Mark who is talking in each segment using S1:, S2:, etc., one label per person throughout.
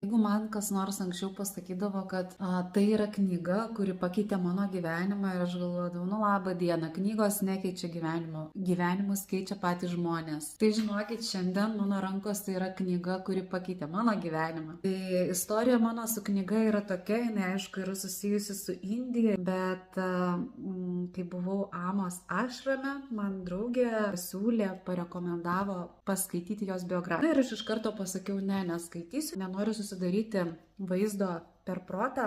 S1: Jeigu man kas nors anksčiau pasakydavo, kad tai yra knyga, kuri pakeitė mano gyvenimą ir aš galvodavau, nu laba diena, knygos nekeičia gyvenimo, gyvenimus keičia patys žmonės. Tai žinokit, šiandien mano rankose yra knyga, kuri pakeitė mano gyvenimą. Tai istorija mano su knyga yra tokia, jinai aišku yra susijusi su Indija, bet kai buvau Amos ašrame, man draugė pasiūlė, parekomendavo paskaityti jos biografiją. Ir aš iš karto pasakiau, ne, neskaitysiu, nenoriu susidaryti vaizdo per protą,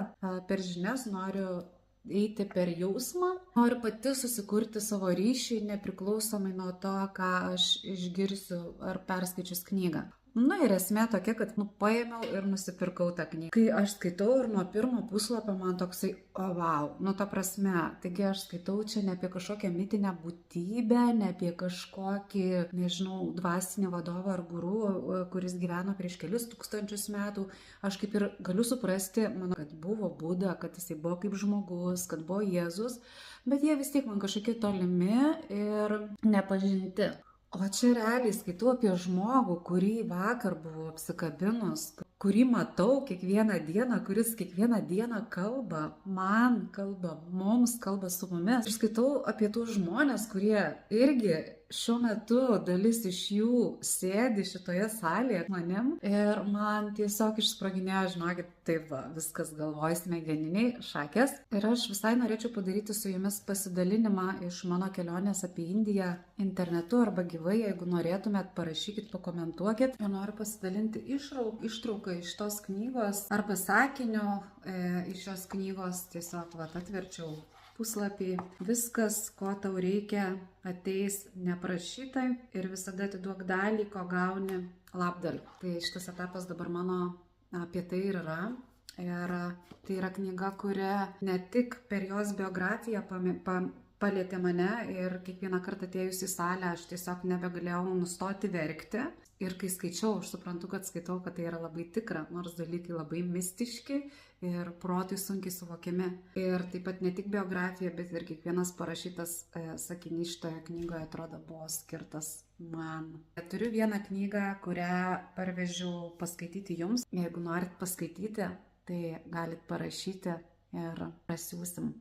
S1: per žinias, noriu eiti per jausmą, noriu pati susikurti savo ryšį nepriklausomai nuo to, ką aš išgirsiu ar perskaičius knygą. Na ir esmė tokia, kad paėmiau ir nusipirkau tą knygą. Kai aš skaitau ir nuo pirmo puslapio man toksai, o wow, ta prasme, taigi aš skaitau čia ne apie kažkokią mitinę būtybę, ne apie kažkokį, nežinau, dvasinį vadovą ar guru, kuris gyveno prieš kelius tūkstančius metų. Aš kaip ir galiu suprasti, manau, kad buvo Buda, kad jisai buvo kaip žmogus, kad buvo Jėzus, bet jie vis tiek man kažkokie tolimi ir nepažinti. O čia realiai skaitau apie žmogų, kurį vakar buvau apsikabinus, kurį matau kiekvieną dieną, kuris kiekvieną dieną kalba, man kalba, mums kalba su mumis. Ir skaitau apie tų žmonės, kurie irgi šiuo metu dalis iš jų sėdi šitoje salėje manim ir man tiesiog išsproginėjo, žinokit, tai va, viskas galvoj, smegeniniai, šakės. Ir aš visai norėčiau padaryti su jumis pasidalinimą iš mano kelionės apie Indiją internetu arba gyvai, jeigu norėtumėt, parašykit, pakomentuokit. Ir noriu pasidalinti ištrauką iš tos knygos arba sakiniu iš šios knygos, tiesiog va, atverčiau puslapį. Viskas, ko tau reikia, ateis neprašytai ir visada atiduok dalį, ko gauni labdariu. Tai šitas etapas dabar mano apie tai ir yra. Ir tai yra knyga, kuria ne tik per jos biografiją palietė mane ir kiekvieną kartą atėjus į salę aš tiesiog nebegalėjau nustoti verkti. Ir kai skaičiau, aš suprantu, kad skaitau, kad tai yra labai tikra, nors dalykai labai mistiški ir protai sunkiai suvokiami. Ir taip pat ne tik biografija, bet ir kiekvienas parašytas sakinys šitoje knygoje atrodo buvo skirtas man. Turiu vieną knygą, kurią parvežiau paskaityti jums. Jeigu norit paskaityti, tai galit parašyti ir prasiūsim.